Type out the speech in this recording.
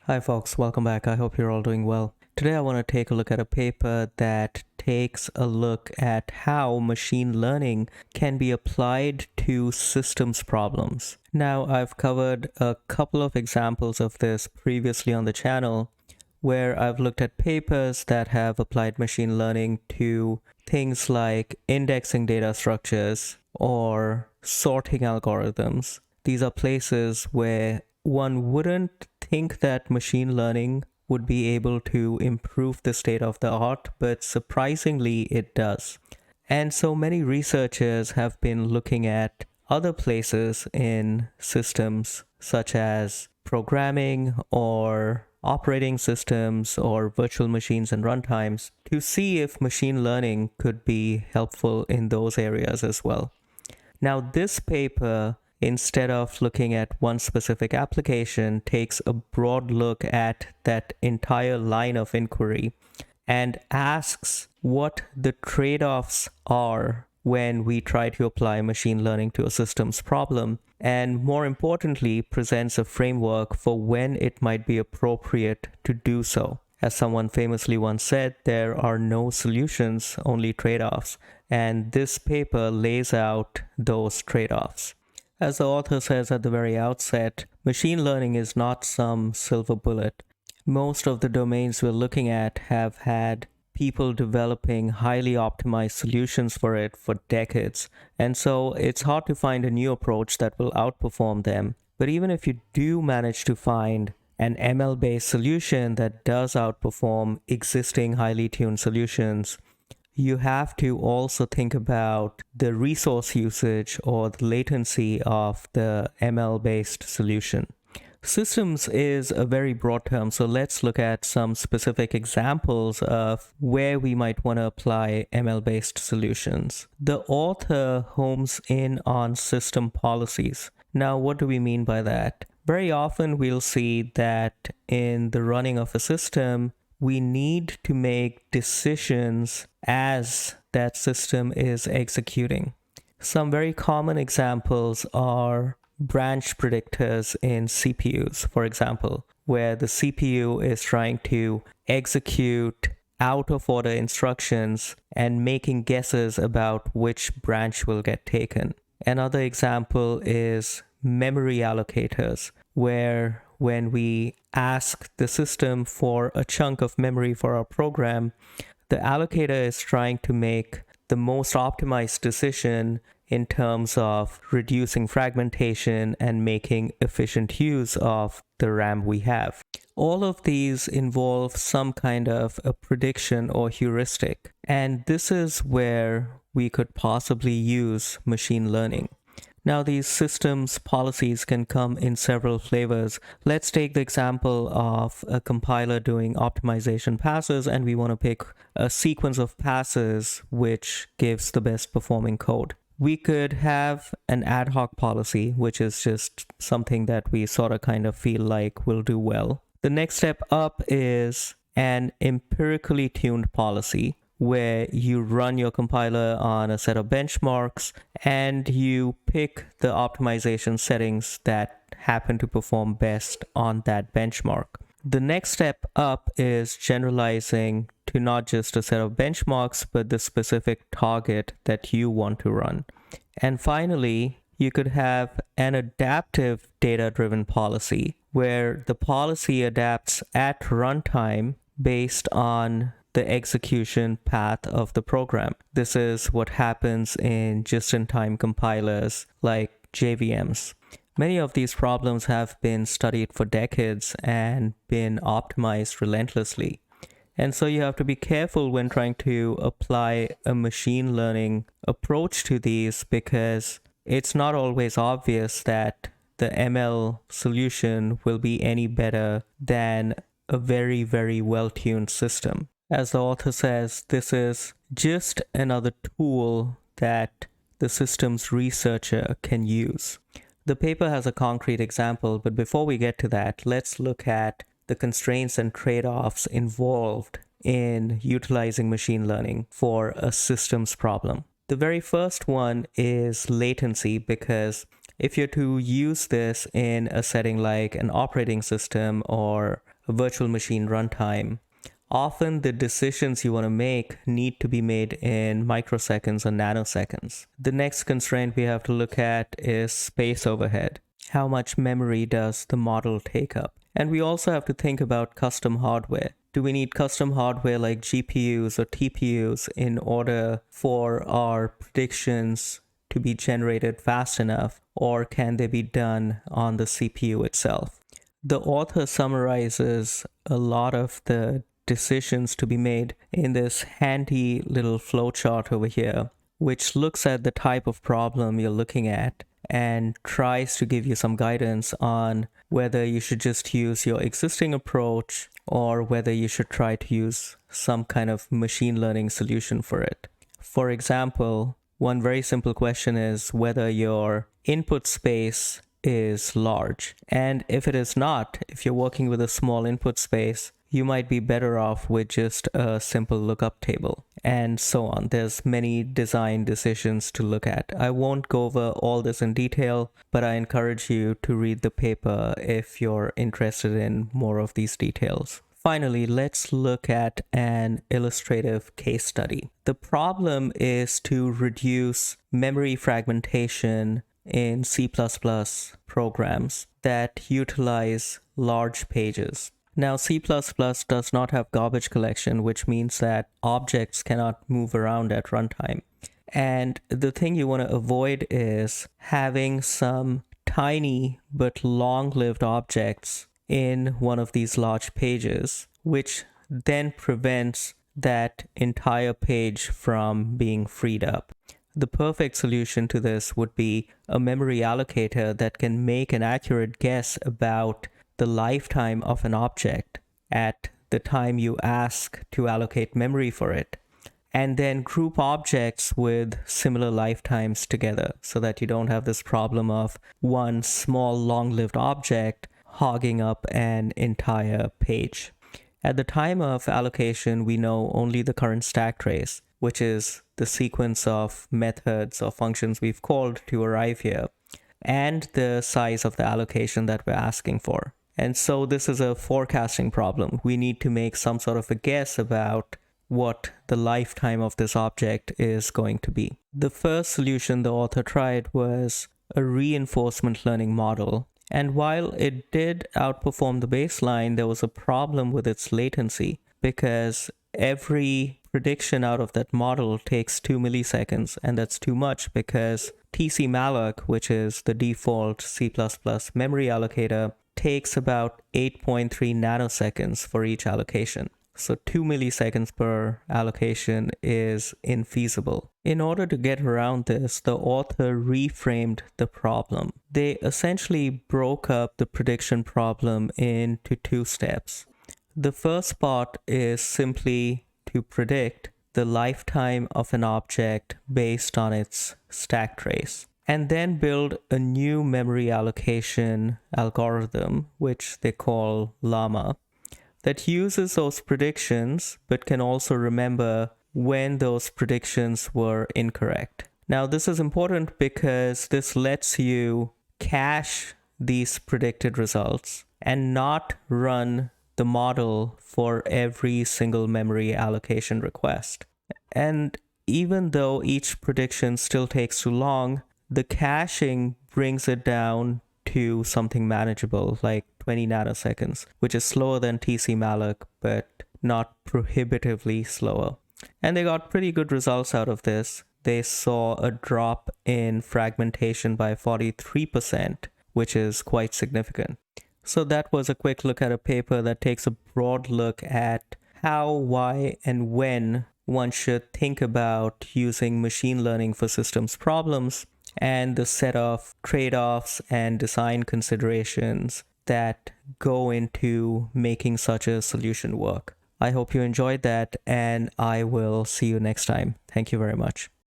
Hi folks, welcome back. I hope you're all doing well. Today I want to take a look at a paper that takes a look at how machine learning can be applied to systems problems. Now, I've covered a couple of examples of this previously on the channel where I've looked at papers that have applied machine learning to things like indexing data structures or sorting algorithms. These are places where one wouldn't think that machine learning would be able to improve the state of the art, but surprisingly it does. And so many researchers have been looking at other places in systems such as programming or operating systems or virtual machines and runtimes to see if machine learning could be helpful in those areas as well. Now, this paper, instead of looking at one specific application, takes a broad look at that entire line of inquiry and asks what the trade-offs are when we try to apply machine learning to a systems problem, and more importantly, presents a framework for when it might be appropriate to do so. As someone famously once said, there are no solutions, only trade-offs, and this paper lays out those trade-offs. As the author says at the very outset, machine learning is not some silver bullet. Most of the domains we're looking at have had people developing highly optimized solutions for it for decades, and so it's hard to find a new approach that will outperform them. But even if you do manage to find an ML-based solution that does outperform existing highly tuned solutions, you have to also think about the resource usage or the latency of the ML-based solution. Systems is a very broad term, so let's look at some specific examples of where we might want to apply ML-based solutions. The author homes in on system policies. Now, what do we mean by that? Very often we'll see that in the running of a system, we need to make decisions as that system is executing. Some very common examples are branch predictors in CPUs, for example, where the CPU is trying to execute out of order instructions and making guesses about which branch will get taken. Another example is memory allocators, where when we ask the system for a chunk of memory for our program, the allocator is trying to make the most optimized decision in terms of reducing fragmentation and making efficient use of the RAM we have. All of these involve some kind of a prediction or heuristic, and this is where we could possibly use machine learning. Now, these systems policies can come in several flavors. Let's take the example of a compiler doing optimization passes, and we want to pick a sequence of passes which gives the best performing code. We could have an ad hoc policy, which is just something that we sort of kind of feel like will do well. The next step up is an empirically tuned policy, where you run your compiler on a set of benchmarks and you pick the optimization settings that happen to perform best on that benchmark. The next step up is generalizing to not just a set of benchmarks, but the specific target that you want to run. And finally, you could have an adaptive data-driven policy, where the policy adapts at runtime based on the execution path of the program. This is what happens in just-in-time compilers like JVMs. Many of these problems have been studied for decades and been optimized relentlessly. And so you have to be careful when trying to apply a machine learning approach to these, because it's not always obvious that the ML solution will be any better than a very, very well-tuned system. As the author says, this is just another tool that the systems researcher can use. The paper has a concrete example, but before we get to that, let's look at the constraints and trade-offs involved in utilizing machine learning for a systems problem. The very first one is latency, because if you're to use this in a setting like an operating system or a virtual machine runtime, often the decisions you want to make need to be made in microseconds or nanoseconds. The next constraint we have to look at is space overhead. How much memory does the model take up? And we also have to think about custom hardware. Do we need custom hardware like GPUs or TPUs in order for our predictions to be generated fast enough, or can they be done on the CPU itself? The author summarizes a lot of the decisions to be made in this handy little flowchart over here, which looks at the type of problem you're looking at and tries to give you some guidance on whether you should just use your existing approach or whether you should try to use some kind of machine learning solution for it. For example, one very simple question is whether your input space is large. And if it is not, if you're working with a small input space, you might be better off with just a simple lookup table, and so on. There's many design decisions to look at. I won't go over all this in detail, but I encourage you to read the paper if you're interested in more of these details. Finally, let's look at an illustrative case study. The problem is to reduce memory fragmentation in C++ programs that utilize large pages. Now, C++ does not have garbage collection, which means that objects cannot move around at runtime. And the thing you want to avoid is having some tiny but long-lived objects in one of these large pages, which then prevents that entire page from being freed up. The perfect solution to this would be a memory allocator that can make an accurate guess about the lifetime of an object at the time you ask to allocate memory for it, and then group objects with similar lifetimes together so that you don't have this problem of one small long-lived object hogging up an entire page. At the time of allocation, we know only the current stack trace, which is the sequence of methods or functions we've called to arrive here, and the size of the allocation that we're asking for. And so this is a forecasting problem. We need to make some sort of a guess about what the lifetime of this object is going to be. The first solution the author tried was a reinforcement learning model. And while it did outperform the baseline, there was a problem with its latency because every prediction out of that model takes 2 milliseconds, and that's too much because tcmalloc, which is the default C++ memory allocator, takes about 8.3 nanoseconds for each allocation. So 2 milliseconds per allocation is infeasible. In order to get around this, the author reframed the problem. They essentially broke up the prediction problem into two steps. The first part is simply to predict the lifetime of an object based on its stack trace, and then build a new memory allocation algorithm, which they call llama, that uses those predictions but can also remember when those predictions were incorrect. Now, this is important because this lets you cache these predicted results and not run the model for every single memory allocation request. And even though each prediction still takes too long, the caching brings it down to something manageable, like 20 nanoseconds, which is slower than tcmalloc, but not prohibitively slower. And they got pretty good results out of this. They saw a drop in fragmentation by 43%, which is quite significant. So that was a quick look at a paper that takes a broad look at how, why, and when one should think about using machine learning for systems problems, and the set of trade-offs and design considerations that go into making such a solution work. I hope you enjoyed that, and I will see you next time. Thank you very much.